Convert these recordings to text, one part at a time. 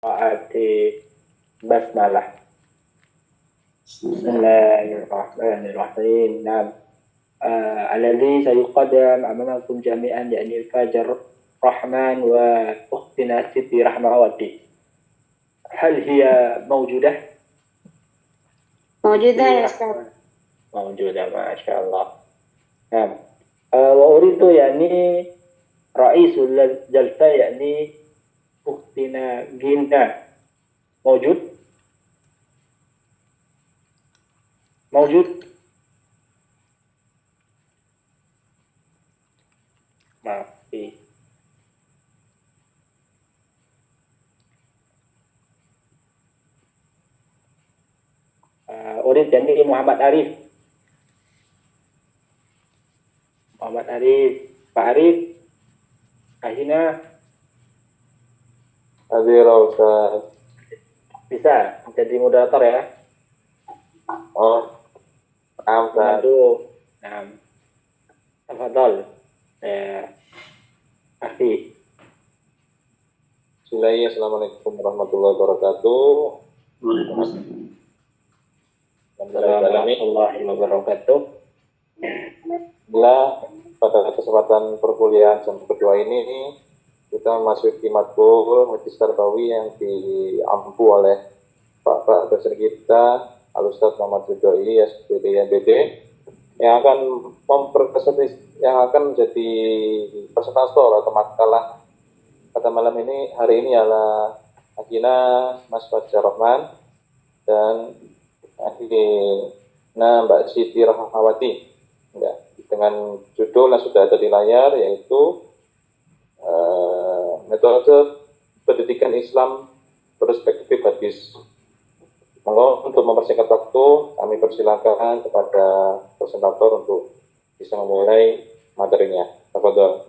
Qiraati basmalah. Bismillahirrahmanirrahim. Nah, alladhi sayuqaddam amamakum jami'an yakni Fajar Rahman wa ukhtina Siti Rahmawati. Hal hiya mawjudah? Mawjudah ya Ustaz. Mawjudah, Masya Allah. Nah, wa uridu yakni Ra'isul Jalsa yakni ukhtina Gina. Mawjud? Mawjud? Maaf. Urid jadi Muhammad Arif. Muhammad Arif. Pak Arif. Ahina. Hadir Ustaz. Bisa jadi moderator ya. Oh, Ustaz. Nah, tafadhol. Akhi. Bismillahirrahmanirrahim. Assalamualaikum warahmatullahi wabarakatuh. Warahmatullahi wabarakatuh. Pada kesempatan perkuliahan jam kedua ini kita memasuki matkul hadis tarbawi yang diampu oleh Pak dosen kita Al-Ustaz Muhammad Ridhoi SPD NBD yang akan menjadi presentator atau makalah pada malam ini. Hari ini adalah Akina Mas Fajar Rahman dan Akhina Mbak Siti Rahmawati ya, dengan judul yang sudah ada di layar, yaitu metode pendidikan Islam perspektif hadis. Untuk mempersingkat waktu, kami persilakan kepada presentator untuk bisa memulai materinya. Tafadhol.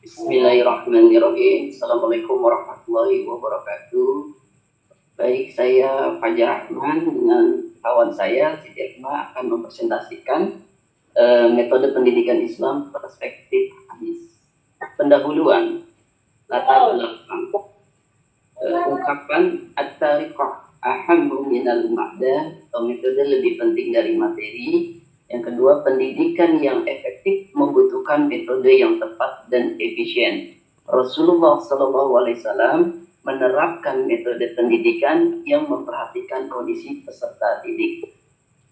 Bismillahirrahmanirrahim. Assalamualaikum warahmatullahi wabarakatuh. Baik, saya Fajar Rahman dengan kawan saya Siti Rahma akan mempresentasikan metode pendidikan Islam perspektif hadis. Pendahuluan, latar belakang, ungkapan at-tariqah ahammu minal ma'dah, atau metode lebih penting dari materi. Yang kedua, pendidikan yang efektif membutuhkan metode yang tepat dan efisien. Rasulullah SAW menerapkan metode pendidikan yang memperhatikan kondisi peserta didik.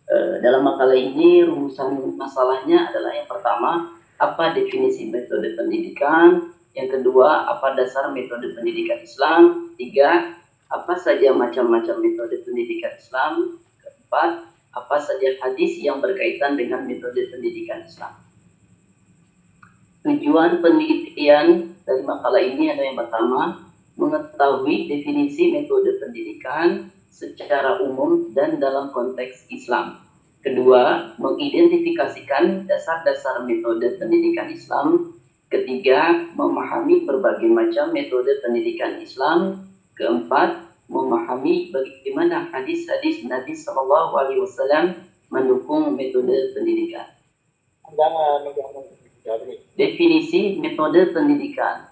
Dalam makalah ini, rumusan masalahnya adalah yang pertama, apa definisi metode pendidikan? Yang kedua, apa dasar metode pendidikan Islam? Tiga, apa saja macam-macam metode pendidikan Islam? Keempat, apa saja hadis yang berkaitan dengan metode pendidikan Islam. Tujuan penelitian dari makalah ini adalah yang pertama, mengetahui definisi metode pendidikan secara umum dan dalam konteks Islam. Kedua, mengidentifikasikan dasar-dasar metode pendidikan Islam. Ketiga, memahami berbagai macam metode pendidikan Islam. Keempat, memahami bagaimana hadis-hadis Nabi SAW mendukung metode pendidikan. Definisi metode pendidikan.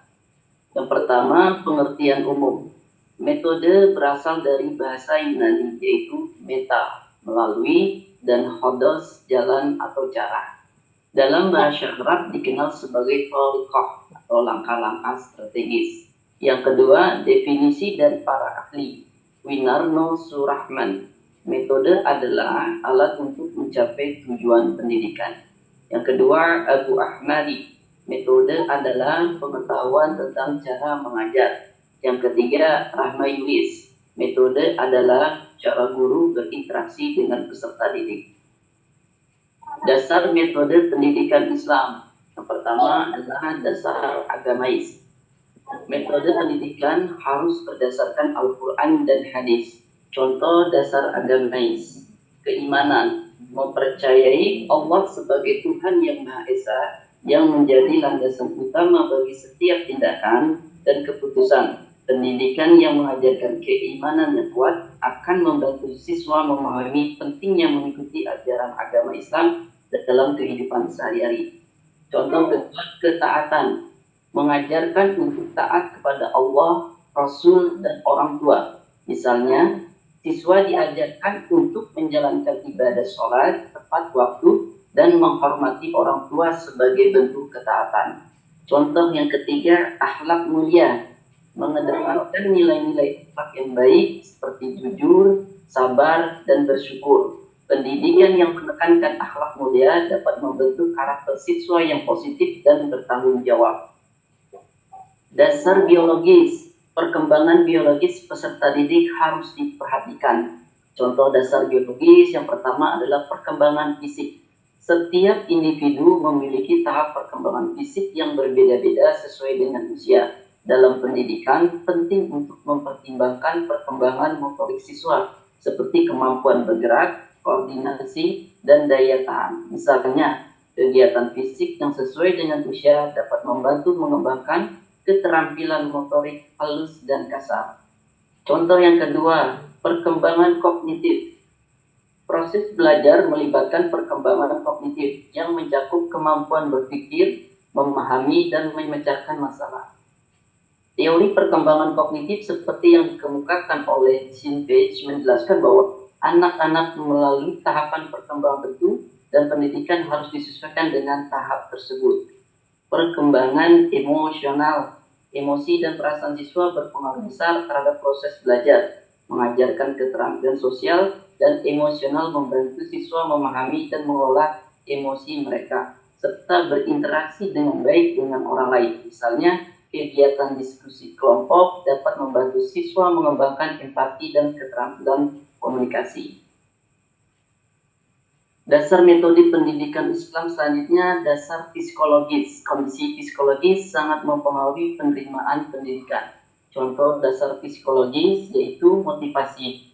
Yang pertama, pengertian umum. Metode berasal dari bahasa Yunani, yaitu meta, melalui, dan hodos, jalan atau cara. Dalam bahasa Arab dikenal sebagai tariqah atau langkah-langkah strategis. Yang kedua, definisi dari para ahli. Winarno Surahman. Metode adalah alat untuk mencapai tujuan pendidikan. Yang kedua, Abu Ahmadi. Metode adalah pengetahuan tentang cara mengajar. Yang ketiga, Rahmayulis. Metode adalah cara guru berinteraksi dengan peserta didik. Dasar metode pendidikan Islam. Yang pertama adalah dasar agamais. Metode pendidikan harus berdasarkan Al-Quran dan hadis. Contoh dasar agamais: keimanan, mempercayai Allah sebagai Tuhan yang Maha Esa, yang menjadi landasan utama bagi setiap tindakan dan keputusan. Pendidikan yang mengajarkan keimanan yang kuat akan membantu siswa memahami pentingnya mengikuti ajaran agama Islam dalam kehidupan sehari-hari. Contoh kedua, ketaatan. Mengajarkan untuk taat kepada Allah, Rasul, dan orang tua. Misalnya, siswa diajarkan untuk menjalankan ibadah sholat tepat waktu dan menghormati orang tua sebagai bentuk ketaatan. Contoh yang ketiga, akhlak mulia. Mengedepankan nilai-nilai akhlak yang baik seperti jujur, sabar, dan bersyukur. Pendidikan yang menekankan akhlak mulia dapat membentuk karakter siswa yang positif dan bertanggung jawab. Dasar biologis, perkembangan biologis peserta didik harus diperhatikan. Contoh dasar biologis yang pertama adalah perkembangan fisik. Setiap individu memiliki tahap perkembangan fisik yang berbeda-beda sesuai dengan usia. Dalam pendidikan, penting untuk mempertimbangkan perkembangan motorik siswa, seperti kemampuan bergerak, koordinasi, dan daya tahan. Misalnya, kegiatan fisik yang sesuai dengan usia dapat membantu mengembangkan keterampilan motorik halus dan kasar. Contoh yang kedua, perkembangan kognitif. Proses belajar melibatkan perkembangan kognitif yang mencakup kemampuan berpikir, memahami, dan memecahkan masalah. Teori perkembangan kognitif seperti yang dikemukakan oleh Jean Page menjelaskan bahwa anak-anak melalui tahapan perkembangan tertentu dan pendidikan harus disesuaikan dengan tahap tersebut. Perkembangan emosional, emosi dan perasaan siswa berpengaruh besar terhadap proses belajar, mengajarkan keterampilan sosial dan emosional, membantu siswa memahami dan mengelola emosi mereka, serta berinteraksi dengan baik dengan orang lain. Misalnya, kegiatan diskusi kelompok dapat membantu siswa mengembangkan empati dan keterampilan komunikasi. Dasar metode pendidikan Islam selanjutnya, dasar psikologis. Kondisi psikologis sangat mempengaruhi penerimaan pendidikan. Contoh dasar psikologis yaitu motivasi.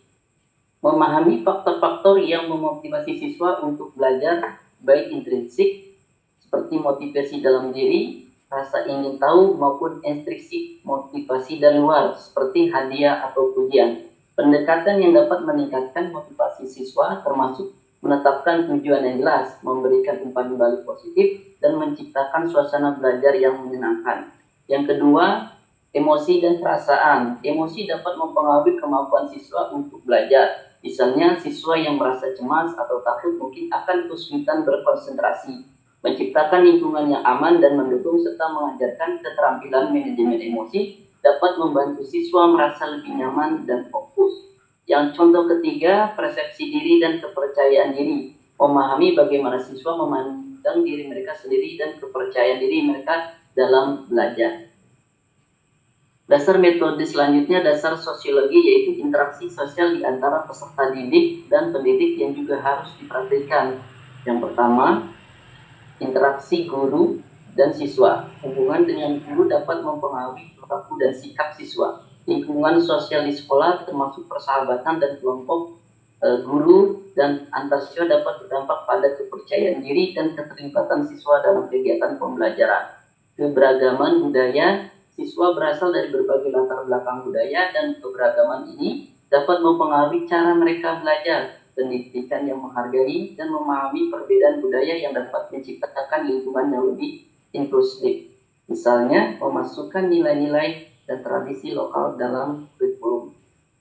Memahami faktor-faktor yang memotivasi siswa untuk belajar, baik intrinsik seperti motivasi dalam diri, rasa ingin tahu, maupun ekstrinsik motivasi dari luar seperti hadiah atau pujian. Pendekatan yang dapat meningkatkan motivasi siswa termasuk menetapkan tujuan yang jelas, memberikan umpan balik positif, dan menciptakan suasana belajar yang menyenangkan. Yang kedua, emosi dan perasaan. Emosi dapat mempengaruhi kemampuan siswa untuk belajar. Misalnya, siswa yang merasa cemas atau takut mungkin akan kesulitan berkonsentrasi. Menciptakan lingkungan yang aman dan mendukung serta mengajarkan keterampilan manajemen emosi dapat membantu siswa merasa lebih nyaman dan fokus. Yang contoh ketiga, persepsi diri dan kepercayaan diri. Memahami bagaimana siswa memandang diri mereka sendiri dan kepercayaan diri mereka dalam belajar. Dasar metode selanjutnya, dasar sosiologi, yaitu interaksi sosial di antara peserta didik dan pendidik yang juga harus diperhatikan. Yang pertama, interaksi guru dan siswa. Hubungan dengan guru dapat mempengaruhi perilaku dan sikap siswa. Lingkungan sosial di sekolah termasuk persahabatan dan kelompok guru dan antar siswa dapat berdampak pada kepercayaan diri dan keterlibatan siswa dalam kegiatan pembelajaran. Keberagaman budaya, siswa berasal dari berbagai latar belakang budaya dan keberagaman ini dapat mempengaruhi cara mereka belajar. Pendidikan yang menghargai dan memahami perbedaan budaya yang dapat menciptakan lingkungan yang lebih inklusif. Misalnya, memasukkan nilai-nilai dan tradisi lokal dalam kurikulum.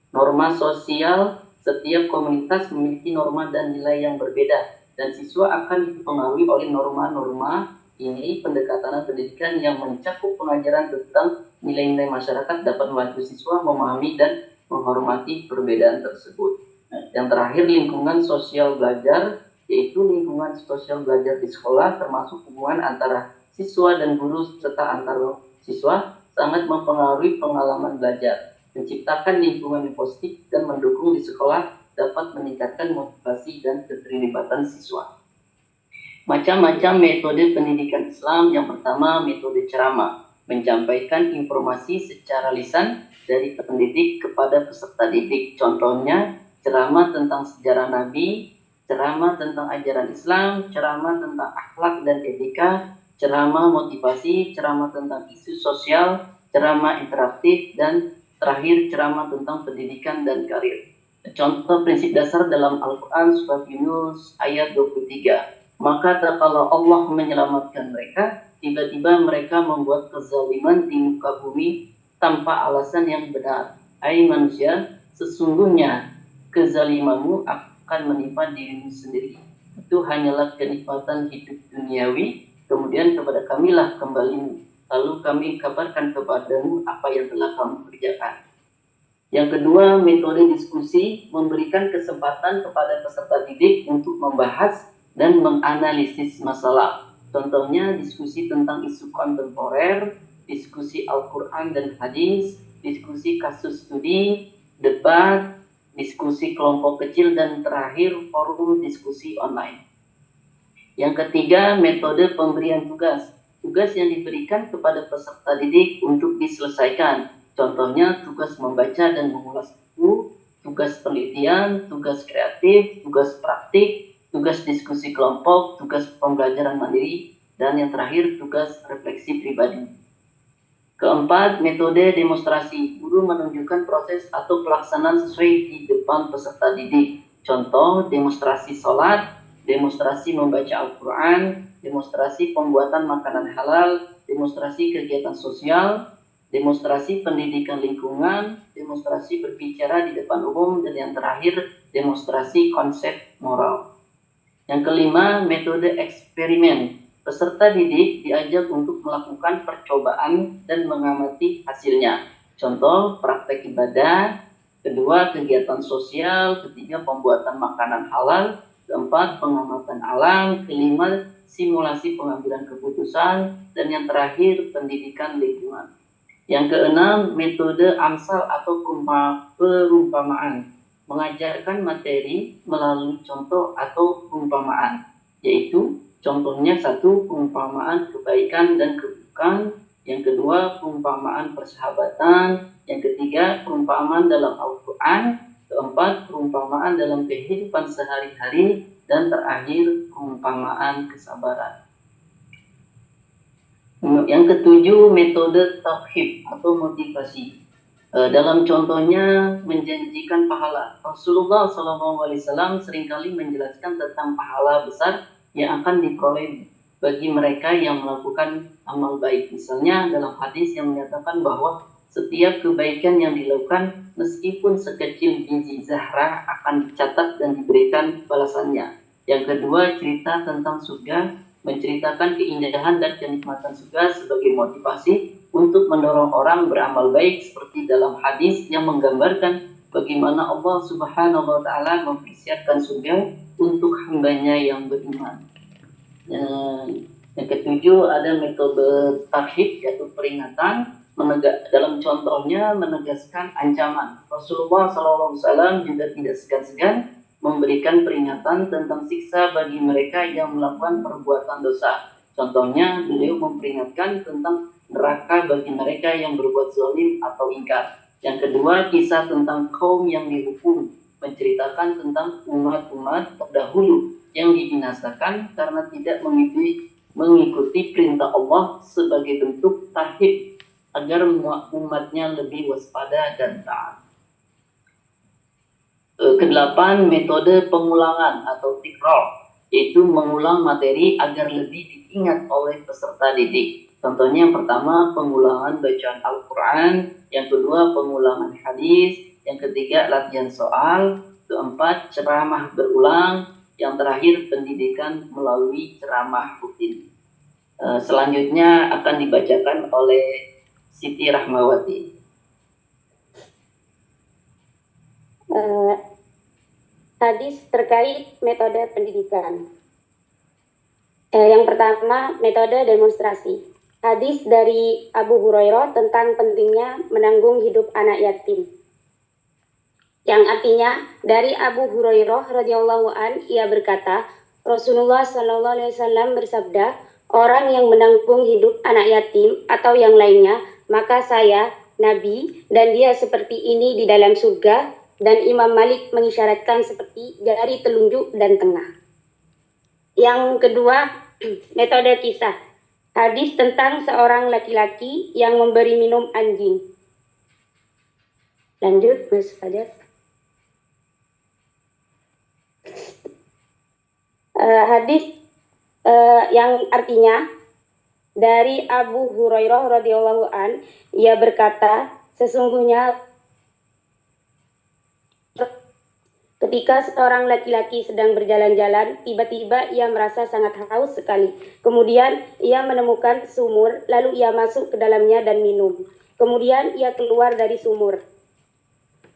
Norma sosial, setiap komunitas memiliki norma dan nilai yang berbeda, dan siswa akan dipengaruhi oleh norma-norma ini. Pendekatan pendidikan yang mencakup pengajaran tentang nilai-nilai masyarakat dapat membantu siswa memahami dan menghormati perbedaan tersebut. Yang terakhir, lingkungan sosial belajar, yaitu lingkungan sosial belajar di sekolah termasuk hubungan antara siswa dan guru serta antar siswa sangat mempengaruhi pengalaman belajar. Menciptakan lingkungan yang positif dan mendukung di sekolah dapat meningkatkan motivasi dan keterlibatan siswa. Macam-macam metode pendidikan Islam. Yang pertama, metode ceramah, menyampaikan informasi secara lisan dari pendidik kepada peserta didik. Contohnya, ceramah tentang sejarah Nabi, ceramah tentang ajaran Islam, ceramah tentang akhlak dan etika, ceramah motivasi, ceramah tentang isu sosial, ceramah interaktif, dan terakhir ceramah tentang pendidikan dan karir. Contoh prinsip dasar dalam Al-Quran surat Yunus ayat 23. maka kalau Allah menyelamatkan mereka, tiba-tiba mereka membuat kezaliman di muka bumi tanpa alasan yang benar. Hai manusia, sesungguhnya kezalimanmu akan menimpa dirimu sendiri. Itu hanyalah kenikmatan hidup duniawi, kemudian kepada kamilah kembalimu. Lalu kami kabarkan kepadamu apa yang telah kamu kerjakan. Yang kedua, metode diskusi memberikan kesempatan kepada peserta didik untuk membahas dan menganalisis masalah. Contohnya diskusi tentang isu kontemporer, diskusi Al-Quran dan hadis, diskusi kasus studi, debat, diskusi kelompok kecil, dan terakhir forum diskusi online. Yang ketiga, metode pemberian tugas. Tugas yang diberikan kepada peserta didik untuk diselesaikan. Contohnya tugas membaca dan mengulas buku, tugas penelitian, tugas kreatif, tugas praktik, tugas diskusi kelompok, tugas pembelajaran mandiri, dan yang terakhir tugas refleksi pribadi. Keempat, metode demonstrasi. Guru menunjukkan proses atau pelaksanaan sesuai di depan peserta didik. Contoh, demonstrasi sholat, demonstrasi membaca Al-Quran, demonstrasi pembuatan makanan halal, demonstrasi kegiatan sosial, demonstrasi pendidikan lingkungan, demonstrasi berbicara di depan umum, dan yang terakhir demonstrasi konsep moral. Yang kelima, metode eksperimen. Peserta didik diajak untuk melakukan percobaan dan mengamati hasilnya. Contoh, praktek ibadah. Kedua, kegiatan sosial. Ketiga, pembuatan makanan halal. Keempat, pengamatan alam. Kelima, simulasi pengambilan keputusan. Dan yang terakhir, pendidikan lingkungan. Yang keenam, metode amsal atau perumpamaan. Mengajarkan materi melalui contoh atau perumpamaan, yaitu contohnya satu, perumpamaan kebaikan dan keburukan. Yang kedua, perumpamaan persahabatan. Yang ketiga, perumpamaan dalam Al-Quran. Keempat, perumpamaan dalam kehidupan sehari-hari. Dan terakhir, perumpamaan kesabaran. Yang ketujuh, metode tauhid atau motivasi. Dalam contohnya menjanjikan pahala. Rasulullah SAW seringkali menjelaskan tentang pahala besar yang akan diperoleh bagi mereka yang melakukan amal baik. Misalnya dalam hadis yang menyatakan bahwa setiap kebaikan yang dilakukan meskipun sekecil biji zahra akan dicatat dan diberikan balasannya. Yang kedua, cerita tentang surga, menceritakan keindahan dan kenikmatan surga sebagai motivasi untuk mendorong orang beramal baik, seperti dalam hadis yang menggambarkan bagaimana Allah Subhanahu wa Ta'ala mempersiapkan surga untuk hambanya yang beriman. Yang ketujuh, ada metode tarhib, yaitu peringatan. Dalam contohnya menegaskan ancaman. Rasulullah SAW juga tidak segan-segan memberikan peringatan tentang siksa bagi mereka yang melakukan perbuatan dosa. Contohnya, beliau memperingatkan tentang neraka bagi mereka yang berbuat zalim atau ingkar. Yang kedua, kisah tentang kaum yang dihukum, menceritakan tentang umat-umat terdahulu yang dibinasakan karena tidak mengikuti perintah Allah sebagai bentuk tarhib agar umatnya lebih waspada dan taat. Kedelapan, metode pengulangan atau tikror, yaitu mengulang materi agar lebih diingat oleh peserta didik. Contohnya yang pertama, pengulangan bacaan Al-Quran. Yang kedua, pengulangan hadis. Yang ketiga, latihan soal. Keempat, ceramah berulang. Yang terakhir, pendidikan melalui ceramah rutin. Selanjutnya akan dibacakan oleh Siti Rahmawati. Hadis terkait metode pendidikan. Yang pertama, metode demonstrasi. Hadis dari Abu Hurairah tentang pentingnya menanggung hidup anak yatim. Yang artinya, dari Abu Hurairah radhiyallahu an, ia berkata, Rasulullah SAW bersabda, orang yang menanggung hidup anak yatim atau yang lainnya, maka saya, Nabi, dan dia seperti ini di dalam surga. Dan Imam Malik mengisyaratkan seperti jari telunjuk dan tengah. Yang kedua, metode kisah. Hadis tentang seorang laki-laki yang memberi minum anjing. Lanjut, Mas Fajar. Hadis yang artinya dari Abu Hurairah radhiyallahu an, ia berkata, sesungguhnya ketika seorang laki-laki sedang berjalan-jalan, tiba-tiba ia merasa sangat haus sekali. Kemudian ia menemukan sumur, lalu ia masuk ke dalamnya dan minum. Kemudian ia keluar dari sumur.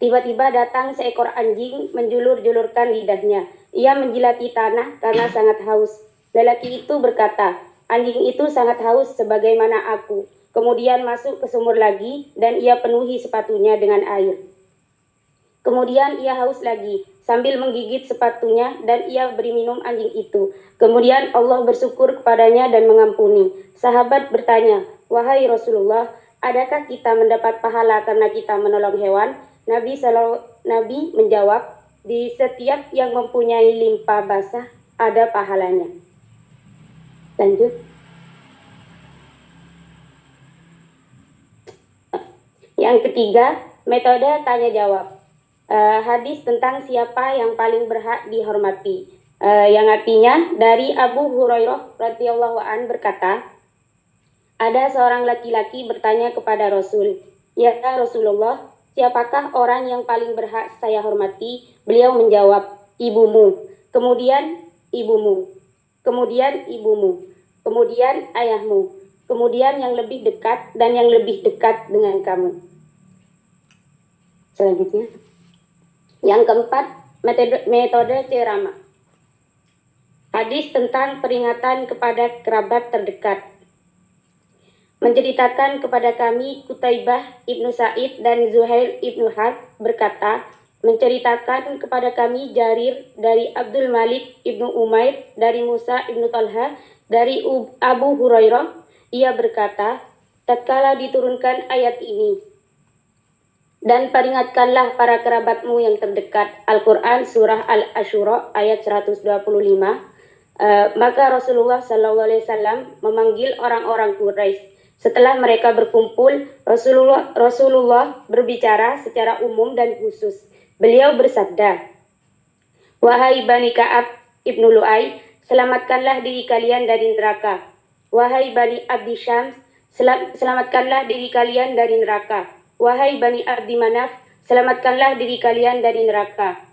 Tiba-tiba datang seekor anjing menjulur-julurkan lidahnya. Ia menjilati tanah karena sangat haus. Lelaki itu berkata, anjing itu sangat haus sebagaimana aku. Kemudian masuk ke sumur lagi dan ia penuhi sepatunya dengan air. Kemudian ia haus lagi sambil menggigit sepatunya dan ia beri minum anjing itu. Kemudian Allah bersyukur kepadanya dan mengampuni. Sahabat bertanya, wahai Rasulullah, adakah kita mendapat pahala karena kita menolong hewan? Nabi menjawab, di setiap yang mempunyai limpa basah ada pahalanya. Lanjut. Yang ketiga, metode tanya jawab. Hadis tentang siapa yang paling berhak dihormati. Yang artinya dari Abu Hurairah radhiyallahu an berkata, ada seorang laki-laki bertanya kepada Rasul, ya Rasulullah, siapakah orang yang paling berhak saya hormati? Beliau menjawab, ibumu, kemudian ibumu, kemudian ibumu, kemudian ayahmu, kemudian yang lebih dekat dan yang lebih dekat dengan kamu. Selanjutnya, yang keempat, metode ceramah. Hadis tentang peringatan kepada kerabat terdekat. Menceritakan kepada kami Qutaibah ibnu Sa'id dan Zuhair ibnu Harb berkata, menceritakan kepada kami Jarir dari Abdul Malik ibnu Umair dari Musa ibnu Talha dari Abu Hurairah. Ia berkata, tatkala diturunkan ayat ini, dan peringatkanlah para kerabatmu yang terdekat. Al-Quran surah Al-Asyura ayat 125. Maka Rasulullah SAW memanggil orang-orang Quraisy. Setelah mereka berkumpul, Rasulullah berbicara secara umum dan khusus. Beliau bersabda, wahai Bani Ka'ab ibnu Lu'ay, selamatkanlah diri kalian dari neraka. Wahai Bani Abdi Syams, selamatkanlah diri kalian dari neraka. Wahai Bani Abdi Manaf, selamatkanlah diri kalian dari neraka.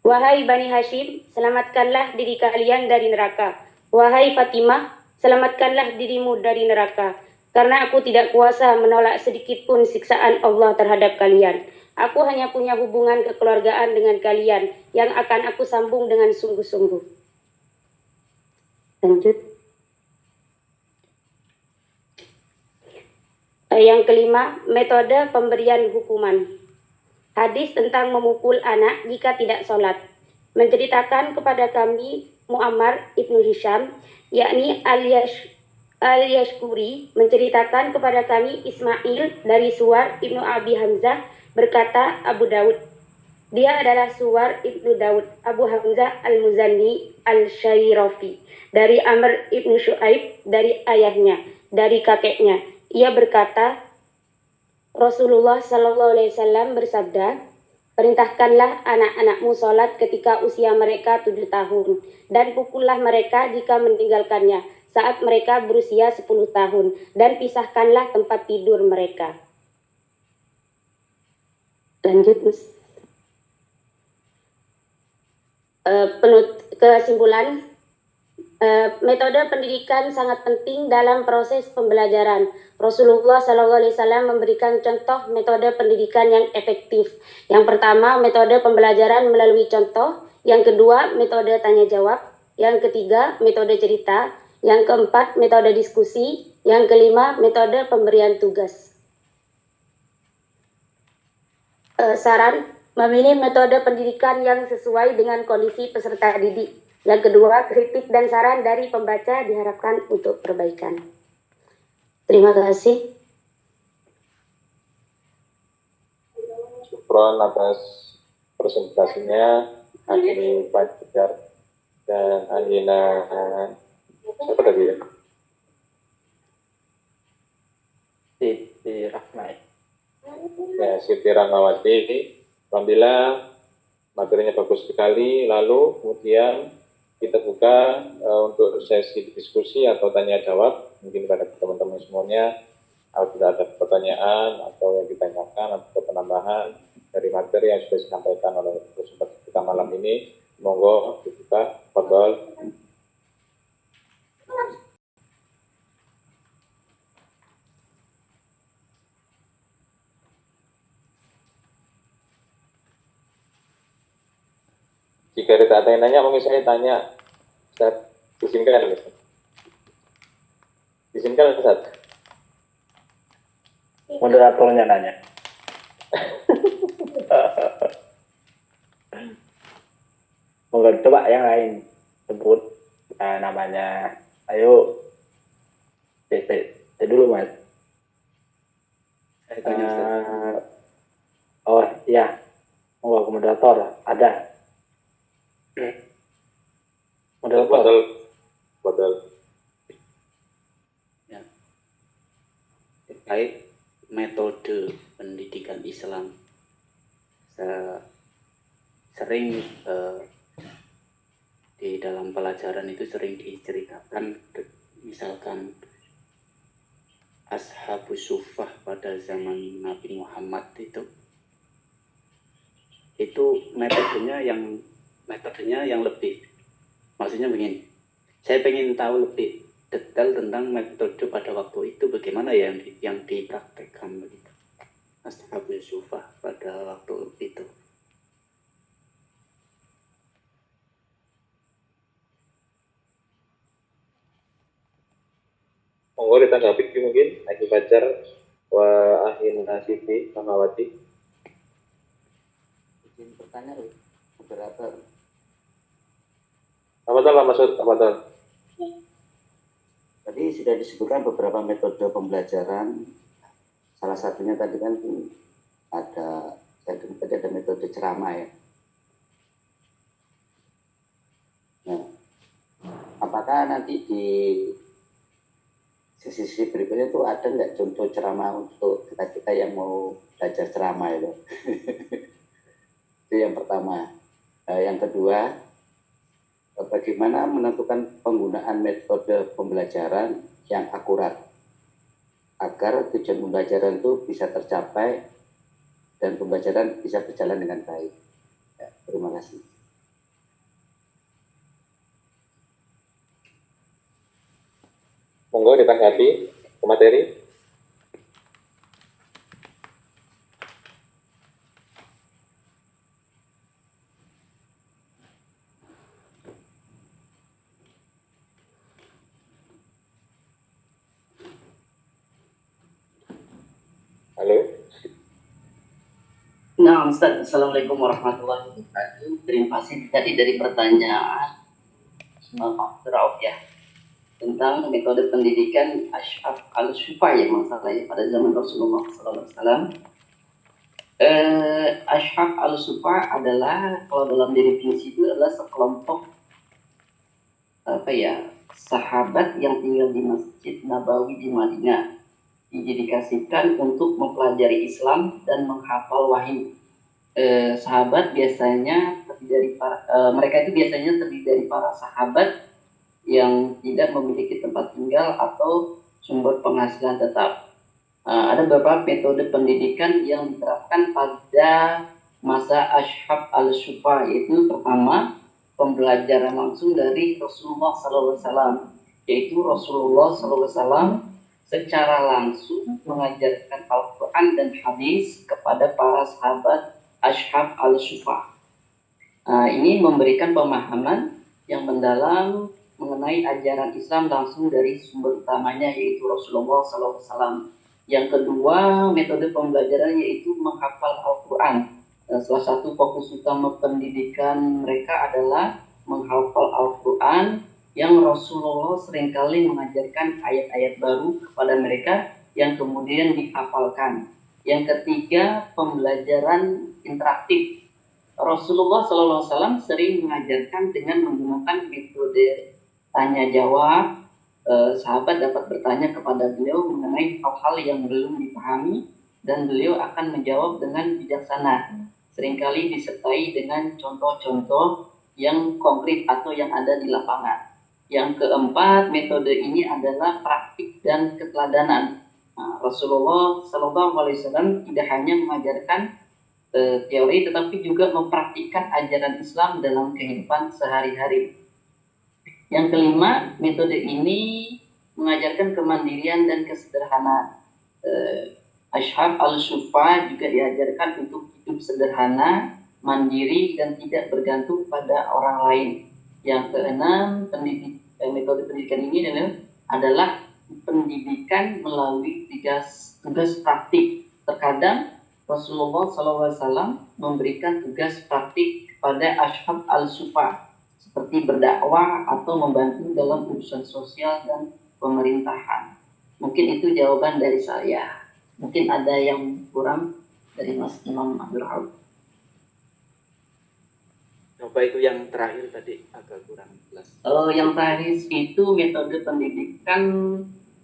Wahai Bani Hashim, selamatkanlah diri kalian dari neraka. Wahai Fatimah, selamatkanlah dirimu dari neraka. Karena aku tidak kuasa menolak sedikit pun siksaan Allah terhadap kalian. Aku hanya punya hubungan kekeluargaan dengan kalian yang akan aku sambung dengan sungguh-sungguh. Lanjut. Yang kelima, metode pemberian hukuman. Hadis tentang memukul anak jika tidak sholat. Menceritakan kepada kami Muammar ibnu Hisham, yakni Al-Yashkuri, menceritakan kepada kami Ismail dari Suwar ibnu Abi Hamzah, berkata Abu Daud, dia adalah Suwar ibnu Daud, Abu Hamzah al-Muzanni al-Shairafi, dari Amr ibnu Shu'aib, dari ayahnya, dari kakeknya. Ia berkata, Rasulullah SAW bersabda, perintahkanlah anak-anakmu sholat ketika usia mereka 7 tahun, dan pukullah mereka jika meninggalkannya saat mereka berusia 10 tahun, dan pisahkanlah tempat tidur mereka. Lanjut, Mas. Kesimpulan, metode pendidikan sangat penting dalam proses pembelajaran. Rasulullah SAW memberikan contoh metode pendidikan yang efektif. Yang pertama, metode pembelajaran melalui contoh. Yang kedua, metode tanya jawab. Yang ketiga, metode cerita. Yang keempat, metode diskusi. Yang kelima, metode pemberian tugas. Saran, memilih metode pendidikan yang sesuai dengan kondisi peserta didik. Yang kedua, kritik dan saran dari pembaca diharapkan untuk perbaikan. Terima kasih. Syukron atas presentasinya Agni Fajar dan Alina, siapa tadi ya? Siti Rahmai. Ya, Siti Rahmawati. Alhamdulillah materinya bagus sekali. Lalu kemudian kita buka untuk sesi diskusi atau tanya jawab, mungkin pada teman-teman semuanya apabila ada pertanyaan atau yang ditanyakan atau penambahan dari materi yang sudah disampaikan oleh narasumber kita malam ini, monggo dibuka. Fadhol. Jika ada yang nanya, mungkin saya tanya, Ustaz, izinkan, Ustaz. Izinkan, Ustaz. Moderatornya nanya. Monggo coba yang lain sebut namanya. Ayo. Saya dulu, Mas. Saya tanya, Ustaz. Oh iya. Monggo moderator ada. Moderator. Fadhol. Ya. Terkait metode pendidikan Islam, saya sering di dalam pelajaran itu sering diceritakan, misalkan Ashabus Suffah pada zaman Nabi Muhammad itu metodenya yang lebih, maksudnya begini, saya pengen tahu lebih detail tentang metode pada waktu itu bagaimana ya yang dipraktekkan begitu Ashabus Suffah pada waktu itu. Monggo ditanggapi mungkin Haji Fajar wa Ahin Siti Samawati. Izin bertanya, moderator. Apa maksud? Tadi sudah disebutkan beberapa metode pembelajaran. Salah satunya tadi kan ada metode ceramah ya. Nah, apakah nanti di sisi berikutnya itu ada nggak contoh ceramah untuk kita yang mau belajar ceramah itu? Itu yang pertama. Yang kedua, bagaimana menentukan penggunaan metode pembelajaran yang akurat agar tujuan pembelajaran itu bisa tercapai dan pembelajaran bisa berjalan dengan baik. Ya, terima kasih. Monggo ditanggapi ke materi. Halo. Nah, Ustaz, Assalamualaikum warahmatullahi wabarakatuh. Terima kasih tadi dari pertanyaan Pak Rauf ya, tentang metode pendidikan Ash'ab al-Shufa ya masalahnya pada zaman Rasulullah SAW. Ash'ab al-Shufa adalah, kalau dalam definisi itu adalah sekelompok sahabat yang tinggal di Masjid Nabawi di Madinah, didedikasikan untuk mempelajari Islam dan menghafal wahyu. Sahabat biasanya mereka itu biasanya terdiri dari para sahabat yang tidak memiliki tempat tinggal atau sumber penghasilan tetap. Ada beberapa metode pendidikan yang diterapkan pada masa Ash'ab al-Shufa, yaitu pertama, pembelajaran langsung dari Rasulullah SAW, yaitu Rasulullah SAW secara langsung mengajarkan Al-Quran dan hadis kepada para sahabat Ash'ab al-Shufa. Ini memberikan pemahaman yang mendalam mengenai ajaran Islam langsung dari sumber utamanya, yaitu Rasulullah SAW. Yang kedua, metode pembelajaran yaitu menghafal Al-Quran. Salah satu fokus utama pendidikan mereka adalah menghafal Al-Quran, yang Rasulullah seringkali mengajarkan ayat-ayat baru kepada mereka yang kemudian dihafalkan. Yang ketiga, pembelajaran interaktif. Rasulullah SAW sering mengajarkan dengan menggunakan metode tanya jawab. Sahabat dapat bertanya kepada beliau mengenai hal-hal yang belum dipahami dan beliau akan menjawab dengan bijaksana, seringkali disertai dengan contoh-contoh yang konkret atau yang ada di lapangan. Yang keempat, metode ini adalah praktik dan keteladanan. Nah, Rasulullah SAW tidak hanya mengajarkan teori, tetapi juga mempraktikkan ajaran Islam dalam kehidupan sehari-hari. Yang kelima, metode ini mengajarkan kemandirian dan kesederhanaan. Ashab al-Sufa juga diajarkan untuk hidup sederhana, mandiri, dan tidak bergantung pada orang lain. Yang keenam, metode pendidikan ini adalah pendidikan melalui tugas praktik. Terkadang Rasulullah SAW memberikan tugas praktik kepada Ashab al-Sufa, seperti berdakwah atau membantu dalam urusan sosial dan pemerintahan. Mungkin itu jawaban dari saya. Mungkin ada yang kurang dari Mas Imam Abdul Rauf. Coba itu yang terakhir tadi agak kurang jelas. Yang terakhir itu metode pendidikan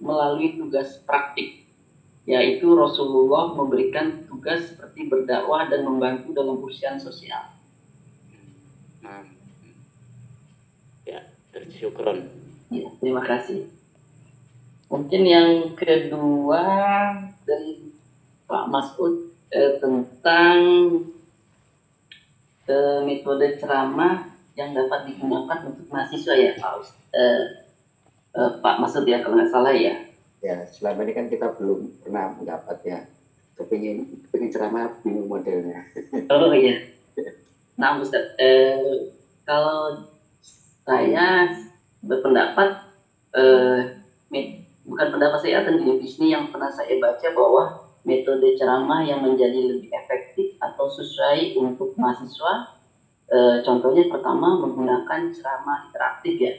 melalui tugas praktik, yaitu Rasulullah memberikan tugas seperti berdakwah dan membantu dalam urusan sosial. Ya, syukron. Ya, terima kasih. Mungkin yang kedua dari Pak Mas'ud tentang metode ceramah yang dapat digunakan untuk mahasiswa ya Pak Mas'ud ya, kalau nggak salah ya. Ya, selama ini kan kita belum pernah mendapat ya. Kepingin ceramah bingung modelnya. Oh iya. Nah Ustaz, kalau saya berpendapat bukan pendapat saya, di sini yang pernah saya baca bahwa metode ceramah yang menjadi lebih efektif atau sesuai untuk mahasiswa, contohnya pertama menggunakan ceramah interaktif ya,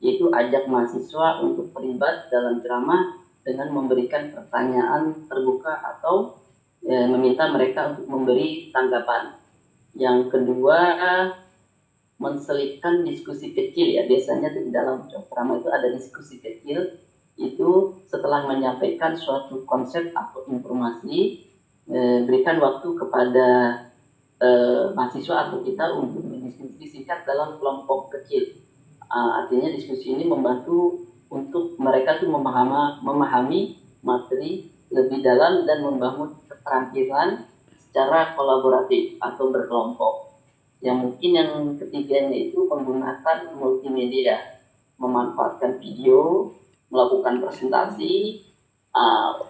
yaitu ajak mahasiswa untuk terlibat dalam ceramah dengan memberikan pertanyaan terbuka atau meminta mereka untuk memberi tanggapan. Yang kedua, menselipkan diskusi kecil ya, biasanya di dalam ceramah itu ada diskusi kecil. Itu setelah menyampaikan suatu konsep atau informasi, berikan waktu kepada mahasiswa atau kita untuk berdiskusi singkat dalam kelompok kecil. Artinya diskusi ini membantu untuk mereka tuh memahami materi lebih dalam dan membangun keterampilan secara kolaboratif atau berkelompok. Yang mungkin yang ketiganya itu menggunakan multimedia, memanfaatkan video, melakukan presentasi,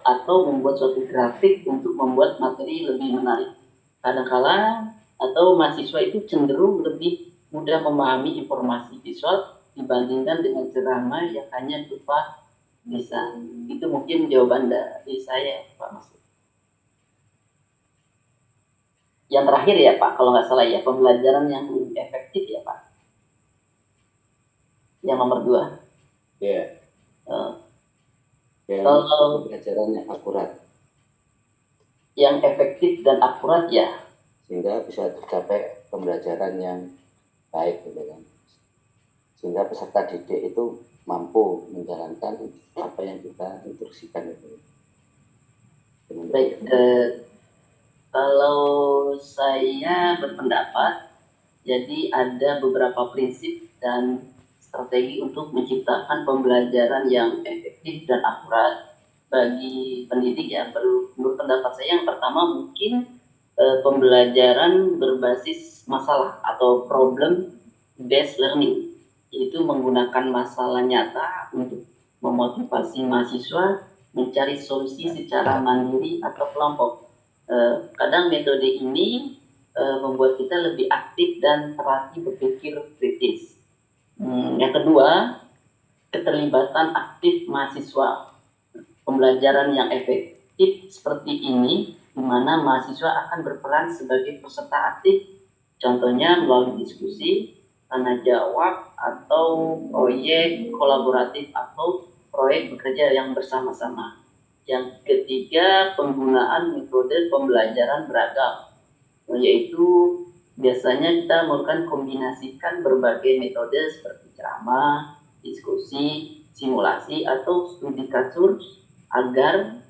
atau membuat suatu grafik untuk membuat materi lebih menarik. Kadang-kala atau mahasiswa itu cenderung lebih mudah memahami informasi visual dibandingkan dengan ceramah yang hanya berupa lisan. Itu mungkin jawaban dari saya, Pak Masud. Yang terakhir ya Pak, kalau nggak salah ya, pembelajaran yang lebih efektif ya Pak. Yang nomor 2. Ya. Kalau pembelajaran yang akurat, yang efektif dan akurat ya, sehingga bisa tercapai pembelajaran yang baik gitu kan, sehingga peserta didik itu mampu menjalankan apa yang kita instruksikan itu. Baik, kalau saya berpendapat, jadi ada beberapa prinsip dan strategi untuk menciptakan pembelajaran yang efektif dan akurat bagi pendidik ya. Menurut pendapat saya, yang pertama mungkin pembelajaran berbasis masalah atau problem based learning, yaitu menggunakan masalah nyata untuk memotivasi mahasiswa mencari solusi secara mandiri atau kelompok. Kadang metode ini membuat kita lebih aktif dan terlatih berpikir kritis. Yang kedua, keterlibatan aktif mahasiswa. Pembelajaran yang efektif seperti ini, di mana mahasiswa akan berperan sebagai peserta aktif, contohnya melalui diskusi, tanya jawab, atau proyek kolaboratif atau proyek bekerja yang bersama-sama. Yang ketiga, penggunaan metode pembelajaran beragam, yaitu biasanya kita melakukan kombinasikan berbagai metode seperti ceramah, diskusi, simulasi, atau studi kasus agar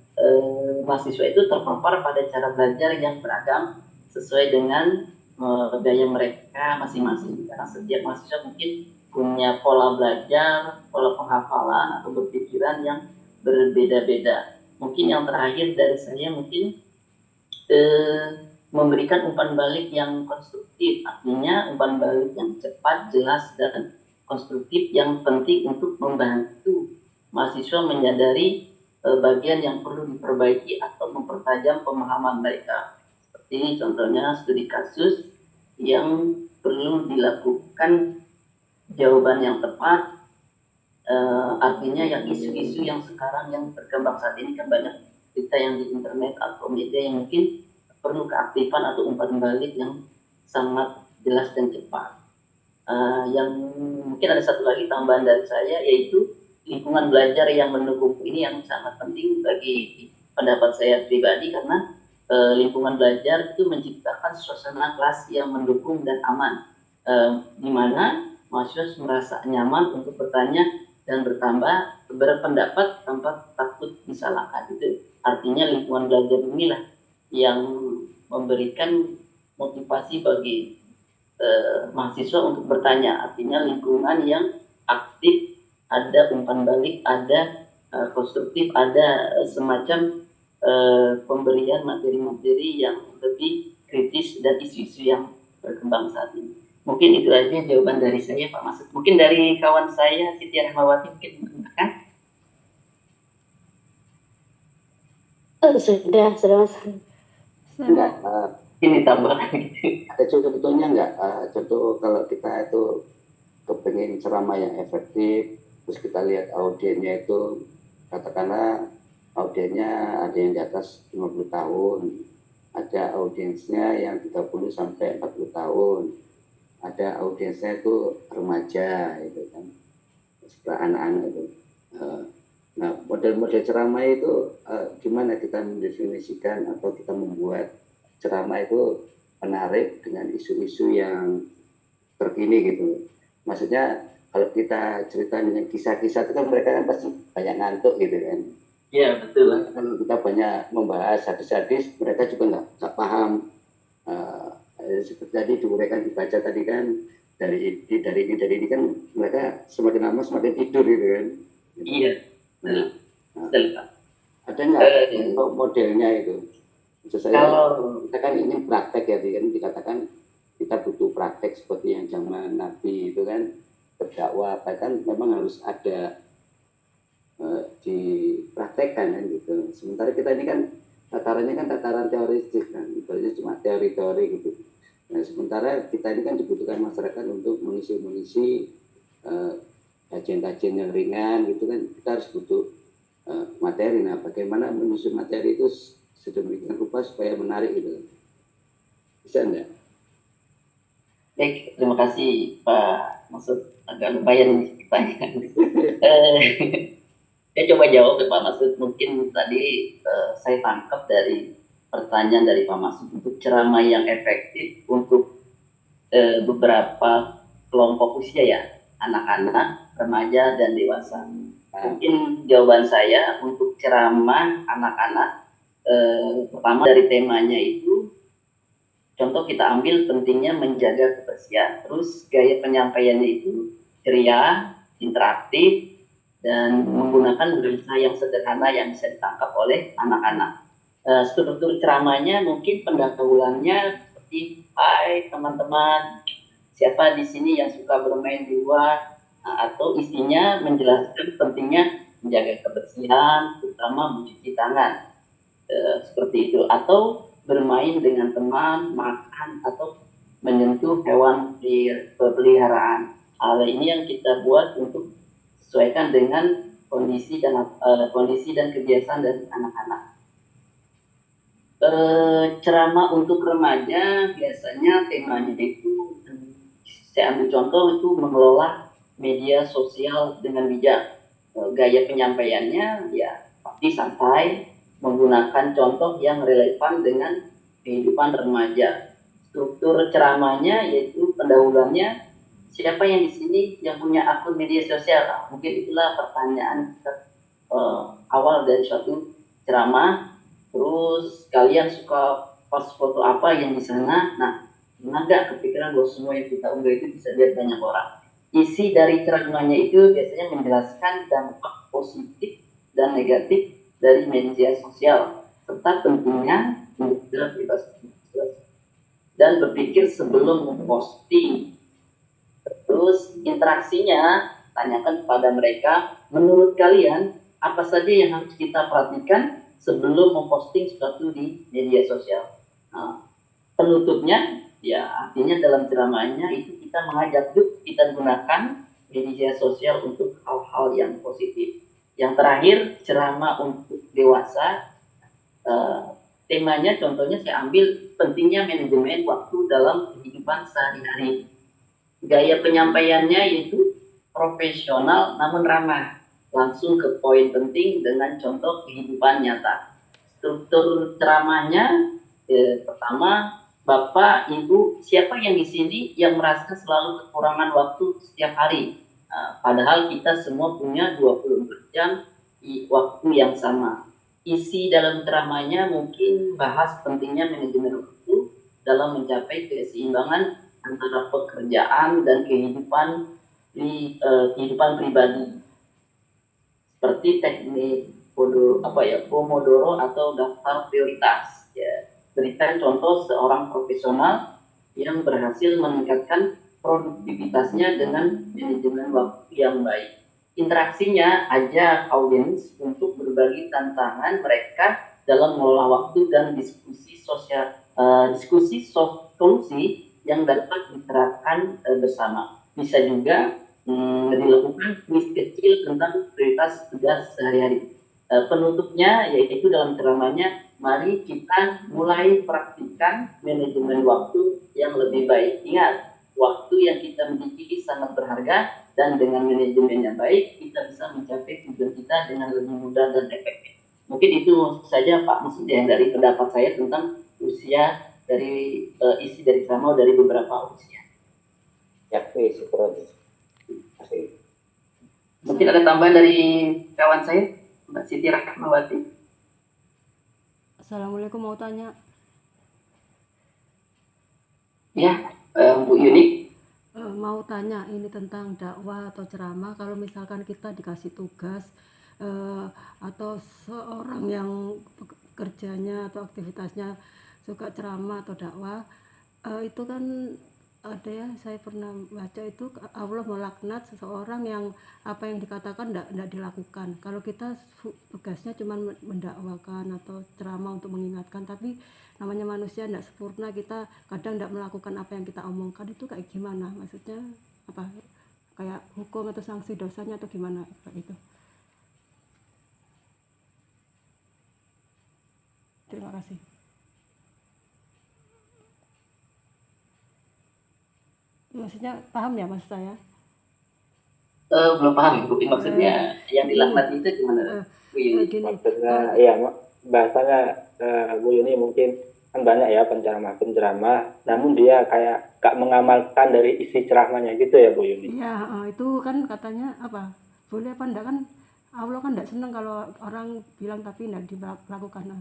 mahasiswa itu terpapar pada cara belajar yang beragam sesuai dengan gaya mereka masing-masing. Karena setiap mahasiswa mungkin punya pola belajar, pola penghafalan atau berpikiran yang berbeda-beda. Mungkin yang terakhir dari saya mungkin memberikan umpan balik yang konstruktif, artinya umpan balik yang cepat, jelas, dan konstruktif yang penting untuk membantu mahasiswa menyadari bagian yang perlu diperbaiki atau mempertajam pemahaman mereka. Seperti contohnya studi kasus yang perlu dilakukan jawaban yang tepat, artinya yang isu-isu yang sekarang yang berkembang saat ini kan banyak berita yang di internet atau media yang mungkin perlu keaktifan atau umpan balik yang sangat jelas dan cepat. Yang mungkin ada satu lagi tambahan dari saya, yaitu lingkungan belajar yang mendukung ini yang sangat penting bagi pendapat saya pribadi, karena lingkungan belajar itu menciptakan suasana kelas yang mendukung dan aman, di mana mahasiswa merasa nyaman untuk bertanya dan berpendapat tanpa takut disalahkan. Itu artinya lingkungan belajar inilah yang memberikan motivasi bagi mahasiswa untuk bertanya, artinya lingkungan yang aktif, ada umpan balik, ada konstruktif, ada semacam pemberian materi-materi yang lebih kritis dan isu-isu yang berkembang saat ini. Mungkin itu aja jawaban dari saya, Pak Masud. Mungkin dari kawan saya Siti Rahmawati mungkin menambahkan. Sudah Mas. Enggak, Ini tambahkan gitu. ada contohnya enggak? Contoh kalau kita itu kepengen ceramah yang efektif, terus kita lihat audiennya itu, katakanlah audiennya ada yang di atas 50 tahun, ada audiensnya yang 30 sampai 40 tahun, ada audiensnya itu remaja, itu kan, setelah anak-anak itu. Nah, model-model ceramah itu gimana kita mendefinisikan atau kita membuat ceramah itu menarik dengan isu-isu yang terkini gitu. Maksudnya kalau kita cerita dengan kisah-kisah itu kan mereka kan pasti banyak ngantuk gitu kan. Iya, betul. Kan kita banyak membahas hadis-hadis, mereka juga nggak paham. Seperti tadi diuraikan dibaca tadi kan, dari ini kan mereka semakin lama semakin tidur gitu kan. Iya. Nah, Betul, Pak. ada nggak untuk modelnya itu? Maksud saya, kita kan ini praktek ya, kan dikatakan kita butuh praktek seperti yang zaman Nabi itu kan, berdakwah, bahkan memang harus ada dipraktekkan kan gitu. Sementara kita ini kan tatarannya kan tataran teoritis kan, itu cuma teori-teori gitu. Nah, sementara kita ini kan dibutuhkan masyarakat untuk mengisi kajian-kajian yang ringan gitu kan, kita harus butuh materi. Nah, bagaimana menyusun materi itu sedemikian rupa supaya menarik gitu, bisa enggak? Baik, terima kasih Pak Masud. Agak lumayan pertanyaan. Saya coba jawab ya Pak Masud. Mungkin tadi saya tangkap dari pertanyaan dari Pak Masud untuk ceramah yang efektif untuk beberapa kelompok usia ya, anak-anak, remaja, dan dewasa. Mungkin jawaban saya untuk ceramah anak-anak, pertama dari temanya itu, contoh kita ambil pentingnya menjaga kebersihan, terus gaya penyampaiannya itu ceria, interaktif, dan menggunakan bahasa yang sederhana yang bisa ditangkap oleh anak-anak. Struktur ceramahnya mungkin pendahuluannya seperti, hai teman-teman, siapa di sini yang suka bermain di luar, atau isinya menjelaskan pentingnya menjaga kebersihan, terutama mencuci tangan. Seperti itu, atau bermain dengan teman, makan, atau menyentuh hewan peliharaan. Hal ini yang kita buat untuk sesuaikan dengan kondisi dan kebiasaan dari anak-anak. Ceramah untuk remaja biasanya temanya itu, saya ambil contoh itu mengelola media sosial dengan bijak. Gaya penyampaiannya ya pasti santai, menggunakan contoh yang relevan dengan kehidupan remaja. Struktur ceramahnya yaitu pendahuluannya, siapa yang di sini yang punya akun media sosial? Mungkin itulah pertanyaan awal dari suatu ceramah. Terus kalian suka post foto apa yang di sana. Nah, nggak kepikiran bahwa semua yang kita unggah itu bisa lihat banyak orang. Isi dari ceramahnya itu biasanya menjelaskan dampak positif dan negatif dari media sosial serta pentingnya menjaga privasi dan berpikir sebelum memposting. Terus interaksinya, tanyakan kepada mereka, menurut kalian apa saja yang harus kita perhatikan sebelum memposting sesuatu di media sosial. Nah, penutupnya, ya artinya dalam ceramahnya itu kita mengajak yuk kita gunakan media sosial untuk hal-hal yang positif. Yang terakhir, ceramah untuk dewasa. Temanya contohnya saya ambil pentingnya manajemen waktu dalam kehidupan sehari-hari. Gaya penyampaiannya yaitu profesional namun ramah, langsung ke poin penting dengan contoh kehidupan nyata. Struktur ceramahnya, pertama, Bapak, Ibu, siapa yang di sini yang merasa selalu kekurangan waktu setiap hari? Padahal kita semua punya 24 jam di waktu yang sama. Isi dalam ceramahnya mungkin bahas pentingnya manajemen waktu dalam mencapai keseimbangan antara pekerjaan dan kehidupan kehidupan pribadi, seperti teknik Pomodoro atau daftar prioritas. Ya, berikan contoh seorang profesional yang berhasil meningkatkan produktivitasnya dengan manajemen waktu yang baik. Interaksinya ajak audiens untuk berbagi tantangan mereka dalam mengelola waktu dan diskusi solusi yang dapat diterapkan bersama. Bisa juga dilakukan kuis kecil tentang prioritas tugas sehari-hari. Penutupnya yaitu dalam ceramahnya, mari kita mulai praktikkan manajemen waktu yang lebih baik. Ingat, waktu yang kita miliki sangat berharga dan dengan manajemen yang baik kita bisa mencapai tujuan kita dengan lebih mudah dan efektif. Mungkin itu saja Pak maksud yang dari pendapat saya tentang usia dari isi dari ceramah dari beberapa usia. Ya, syukur. Kasih. Mungkin ada tambahan dari kawan saya, Mbak Siti Rahmawati. Assalamualaikum, mau tanya. Ya, Bu Yuni. Mau tanya ini tentang dakwah atau ceramah. Kalau misalkan kita dikasih tugas atau seorang yang kerjanya atau aktivitasnya suka ceramah atau dakwah, itu kan ada ya, saya pernah baca itu Allah melaknat seseorang yang apa yang dikatakan tidak dilakukan. Kalau kita tugasnya cuma mendakwakan atau ceramah untuk mengingatkan, tapi namanya manusia tidak sempurna, kita kadang tidak melakukan apa yang kita omongkan, itu kayak gimana? Maksudnya apa? Kayak hukum atau sanksi dosanya atau gimana itu? Terima kasih. Maksudnya paham ya maksud saya? Belum paham Bu, maksudnya yang dilaknat itu gimana? Bu Yuni. Maksudnya iya, bahasanya Bu Yuni mungkin kan banyak ya penceramah, namun dia kayak gak mengamalkan dari isi ceramahnya gitu ya Bu Yuni. Iya, itu kan katanya apa? Boleh apa enggak, kan Allah kan enggak senang kalau orang bilang tapi enggak dilakukan. Nah,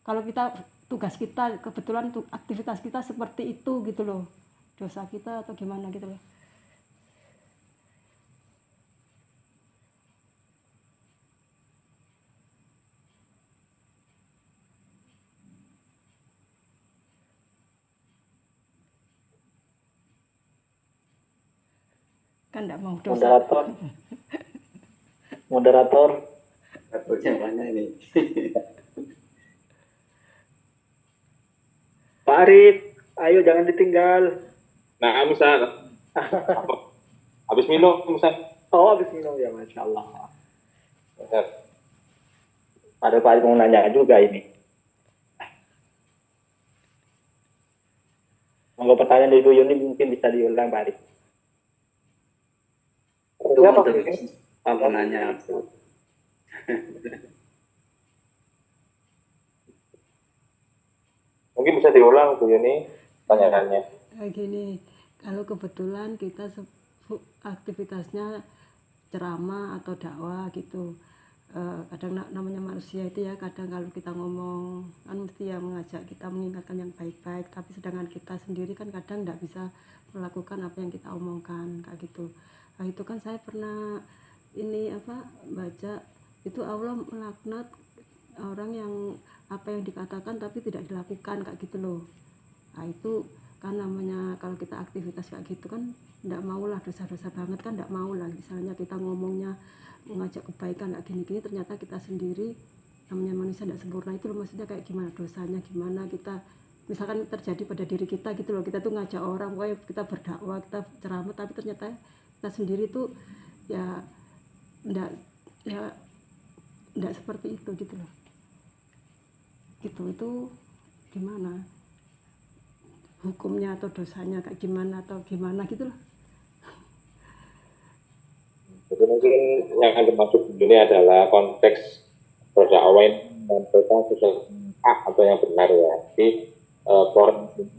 kalau kita tugas kita kebetulan aktivitas kita seperti itu gitu loh, dosa kita atau gimana gitu loh. Kan enggak mau dosa. Moderator Yang mana ini? Pak Arif, ayo jangan ditinggal. Nah, misal habis minum, misal. Oh, habis minum ya, Masya Allah. Benar. Ada Pak Arif mau nanya juga ini. Monggo pertanyaan dari Bu Yuni mungkin bisa diulang Pak Arif. Siapa? Apa nanya? Mungkin bisa diulang Bu Yuni pertanyaannya. Gini, kalau kebetulan kita aktivitasnya ceramah atau dakwah gitu, kadang namanya manusia itu ya, kadang kalau kita ngomong kan mesti ya mengajak kita mengingatkan yang baik-baik, tapi sedangkan kita sendiri kan kadang tidak bisa melakukan apa yang kita omongkan kayak gitu. Nah, itu kan saya pernah ini baca itu Allah melaknat orang yang apa yang dikatakan tapi tidak dilakukan kayak gitu loh. Nah, itu kan namanya kalau kita aktivitas kayak gitu kan tidak maulah, dosa-dosa banget kan, tidak maulah misalnya kita ngomongnya mengajak kebaikan kayak gini-gini, ternyata kita sendiri namanya manusia tidak sempurna itu loh, maksudnya kayak gimana dosanya, gimana kita misalkan terjadi pada diri kita gitu loh, kita tuh ngajak orang, pokoknya kita berdakwah, kita ceramah, tapi ternyata kita sendiri tuh ya enggak seperti itu gitu loh. Itu gimana hukumnya atau dosanya kayak gimana atau gimana gitu loh. Jadi mungkin yang dimaksud ini adalah konteks berdakwah yang menyampaikan sesuatu atau yang benar ya. Jadi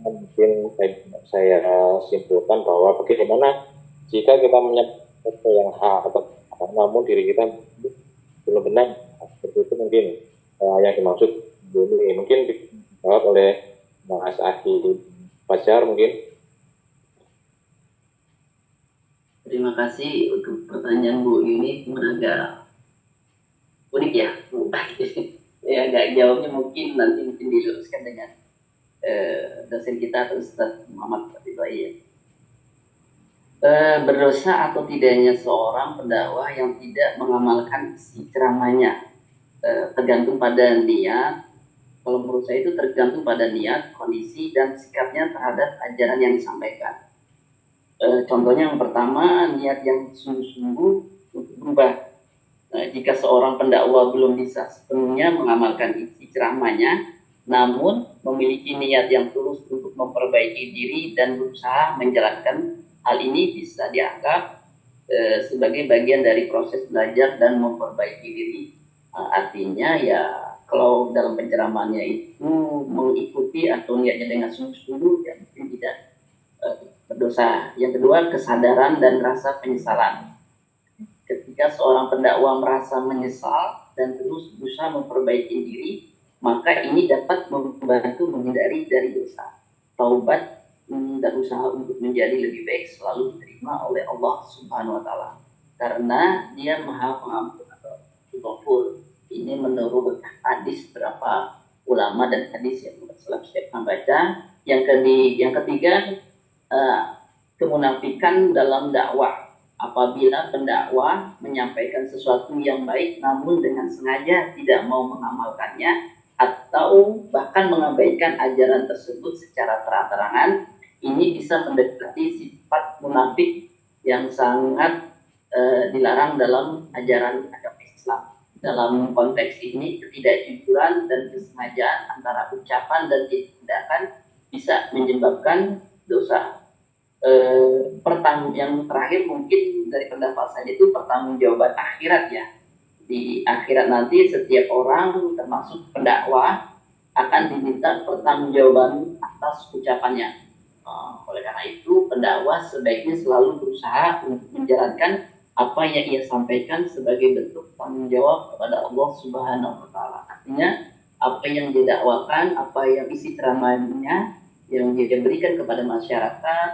mungkin saya simpulkan bahwa bagaimana jika kita menyampaikan sesuatu yang hak atau namun diri kita belum benar, seperti itu mungkin yang dimaksud ini mungkin dijawab oleh Mas Adi Fajar mungkin. Terima kasih untuk pertanyaan Bu Yuni, agak unik ya. Ya agak jawabnya mungkin nanti diluruskan dengan dosen kita atau Ustaz Muhammad Fatibai. Berdosa atau tidaknya seorang pendakwah yang tidak mengamalkan isi ceramahnya, tergantung pada niat. Kalau menurut saya itu tergantung pada niat, kondisi, dan sikapnya terhadap ajaran yang disampaikan. Contohnya yang pertama, niat yang sungguh-sungguh untuk berubah. Jika seorang pendakwah belum bisa sepenuhnya mengamalkan isi ceramahnya, namun memiliki niat yang tulus untuk memperbaiki diri dan berusaha menjalankan hal ini, bisa dianggap sebagai bagian dari proses belajar dan memperbaiki diri. Artinya ya, kalau dalam penceramannya itu mengikuti atau niatnya dengan sungguh-sungguh, ya mungkin tidak berdosa. Yang kedua, kesadaran dan rasa penyesalan. Ketika seorang pendakwah merasa menyesal dan terus berusaha memperbaiki diri, maka ini dapat membantu menghindari dari dosa. Taubat dan usaha untuk menjadi lebih baik selalu diterima oleh Allah Subhanahu wa Ta'ala, karena Dia Maha Pengampun atau Ghafur. Ini menurut hadis beberapa ulama dan hadis yang saya baca. Yang ketiga, kemunafikan dalam dakwah. Apabila pendakwah menyampaikan sesuatu yang baik namun dengan sengaja tidak mau mengamalkannya atau bahkan mengabaikan ajaran tersebut secara terang-terangan, ini bisa mendekati sifat munafik yang sangat dilarang dalam ajaran agama Islam. Dalam konteks ini, ketidakjujuran dan kesengajaan antara ucapan dan tindakan bisa menyebabkan dosa. Yang terakhir mungkin dari pendapat saya itu pertanggungjawaban akhirat ya. Di akhirat nanti setiap orang termasuk pendakwah akan diminta pertanggungjawaban atas ucapannya. Oleh karena itu pendakwah sebaiknya selalu berusaha untuk menjalankan apa yang ia sampaikan sebagai bentuk tanggung jawab kepada Allah Subhanahu wa Ta'ala. Artinya apa yang dia dakwakan, apa yang isi ceramahnya yang dia berikan kepada masyarakat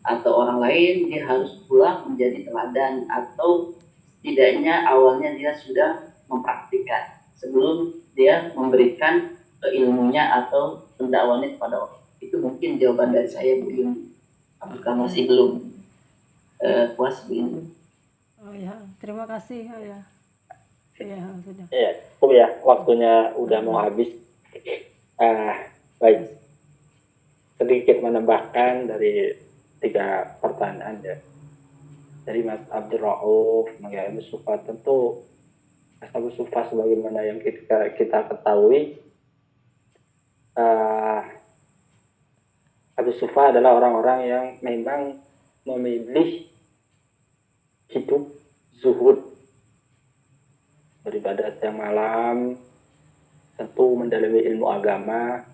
atau orang lain, dia harus pula menjadi teladan, atau setidaknya awalnya dia sudah mempraktikkan sebelum dia memberikan ilmunya atau pendakwaannya kepada orang. Itu mungkin jawaban dari saya, Bu Yuni. Apakah masih belum puas, Bu Yuni? Oh ya, terima kasih. Oh ya, ya sudah. Iya, ya, waktunya udah mau habis. Baik, sedikit menambahkan dari 3 pertanyaan ya. Dari Mas Abdul Rauf, Mas Sufa, tentu Mas Abdul Sufa sebagaimana yang kita ketahui, Abdul Sufa adalah orang-orang yang memang memilih hidup zuhud, beribadah siang malam, tentu mendalami ilmu agama,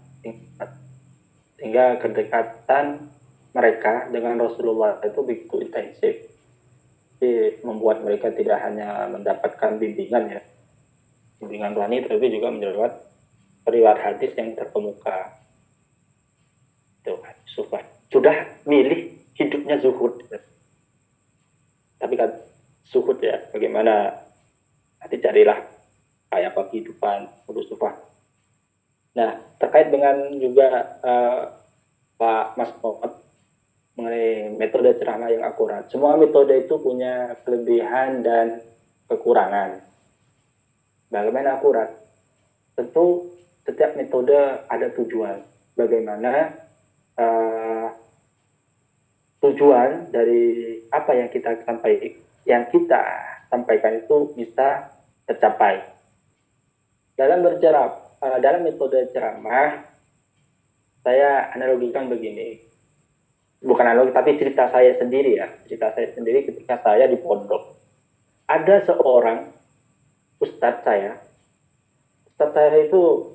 sehingga kedekatan mereka dengan Rasulullah itu begitu intensif. Jadi membuat mereka tidak hanya mendapatkan bimbingan ya, bimbingan rohani, tapi juga melewat riwayat hadis yang terkemuka. Tuh, sudah milih hidupnya zuhud. Tapi kan zuhud ya, bagaimana nanti carilah kayak apa kehidupan filsafat. Nah, terkait dengan juga Pak Mas Muhammad mengenai metode ceramah yang akurat. Semua metode itu punya kelebihan dan kekurangan. Bagaimana akurat? Tentu setiap metode ada tujuan. Bagaimana tujuan dari apa yang kita sampaikan itu bisa tercapai. Dalam metode ceramah, saya analogikan begini. Bukan analogi, tapi cerita saya sendiri ya. Cerita saya sendiri ketika saya di pondok. Ada seorang ustadz saya. Ustadz saya itu,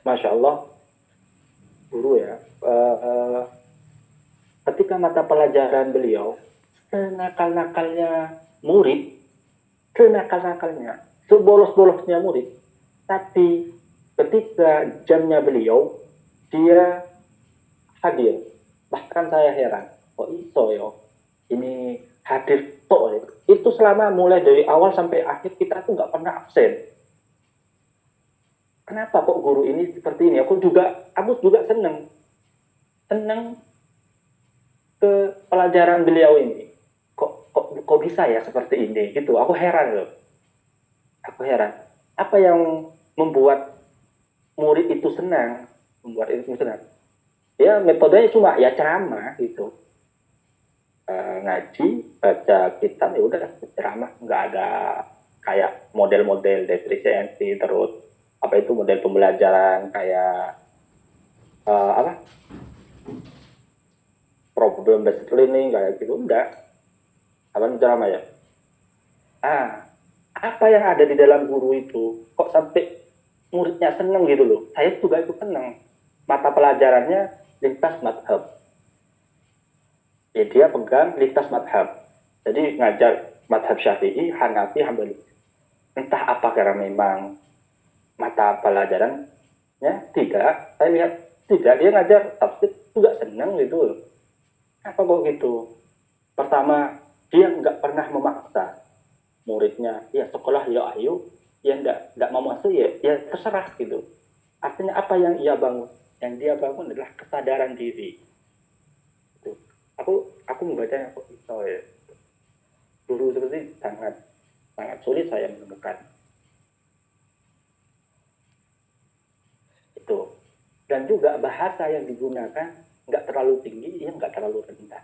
Masya Allah, guru ya. Ketika mata pelajaran beliau, senakal-nakalnya murid, sebolos-bolosnya murid, tapi ketika jamnya beliau, dia hadir. Bahkan saya heran, kok iso yo, ini hadir toh. Itu selama mulai dari awal sampai akhir kita tuh nggak pernah absen. Kenapa kok guru ini seperti ini? Aku juga senang ke pelajaran beliau ini. Kok bisa ya seperti ini? Gitu. Aku heran loh. Aku heran. Apa yang membuat murid itu senang? Ya metodenya cuma ya ceramah gitu. Ngaji, baca kitab, ya udah ceramah, nggak ada kayak model-model depresiasi, terus apa itu model pembelajaran kayak problem based learning kayak gitu, enggak. Apa ceramah ya? Apa yang ada di dalam guru itu kok sampai muridnya seneng gitu loh. Saya juga ikut seneng. Mata pelajarannya lintas madhab. Ya dia pegang lintas madhab. Jadi ngajar madhab Syafi'i, Hanafi, Hambali. Entah apa karena memang mata pelajarannya tidak. Saya lihat tidak, dia ngajar tafsir juga seneng gitu loh. Apa kok gitu? Pertama, dia nggak pernah memaksa muridnya. Ya sekolah ya ayo, ya nggak mau masuk ya terserah gitu. Artinya apa yang ia bangun? Yang dia bangun adalah kesadaran diri. Gitu. Aku membacanya kok bisa ya. Guru seperti sangat sulit saya menemukan. Itu. Dan juga bahasa yang digunakan nggak terlalu tinggi, ya nggak terlalu rendah.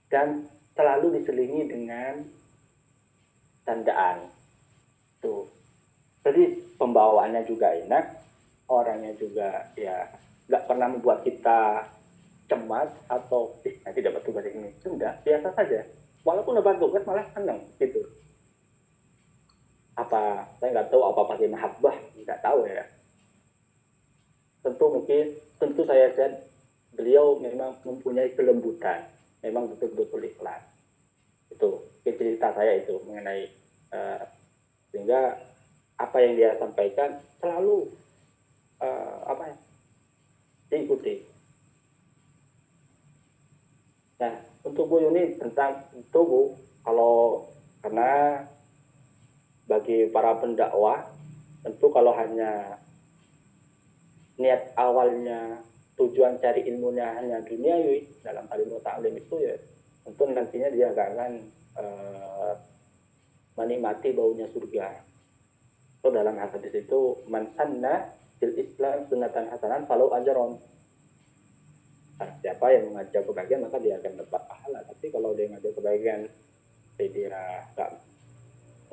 Dan selalu diselingi dengan candaan. Tuh. Jadi pembawaannya juga enak, orangnya juga ya nggak pernah membuat kita cemas atau nanti dapat tugas ini. Enggak, biasa saja. Walaupun dapat tugas malah senang gitu. Saya nggak tahu apa pakai mahabbah, nggak tahu ya. Tentu saya lihat beliau memang mempunyai kelembutan, memang betul-betul ikhlas. Itu cerita saya itu mengenai sehingga apa yang dia sampaikan selalu diikuti. Nah, untuk Bu Yuni tentang itu Bu, karena bagi para pendakwah tentu kalau hanya niat awalnya tujuan cari ilmunya hanya duniawi dalam ilmu ta'lim itu ya tentu nantinya dia akan menikmati baunya surga. So dalam hadis itu man sanna fil Islam sunnatan hasanan falau ajron. Siapa yang mengajak kebaikan maka dia akan dapat pahala. Tapi kalau dia mengajak kebaikan dia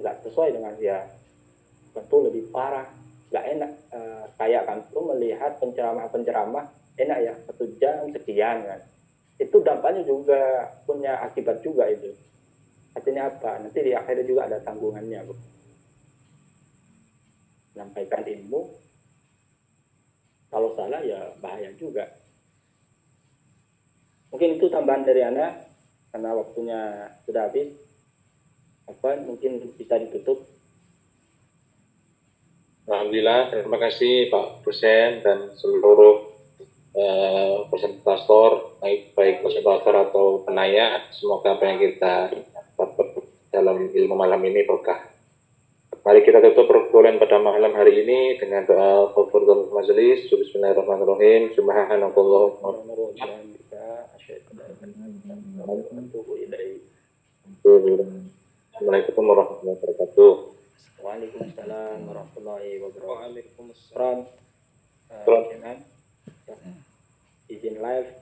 nggak sesuai dengan dia, tentu lebih parah, nggak enak. Kayak kan tuh melihat penceramah enak ya 1 jam sekian kan. Itu dampaknya juga punya akibat juga itu. Artinya apa? Nanti di akhirnya juga ada tanggungannya, Bu. Menyampaikan ilmu, kalau salah ya bahaya juga. Mungkin itu tambahan dari Ana, karena waktunya sudah habis. Mungkin bisa ditutup. Alhamdulillah, terima kasih Pak dosen dan seluruh presentator, baik presentator atau penanya. Semoga apa yang kita dapat dalam ilmu malam ini berkah. Mari kita tutup perkuliahan pada malam hari ini dengan doa kafaratul majelis. Bismillahirrahmanirrahim. Subhanallah. Assalamualaikum warahmatullahi wabarakatuh. Waalaikumsalam warahmatullahi wabarakatuh. Waalaikumsalam. Izin live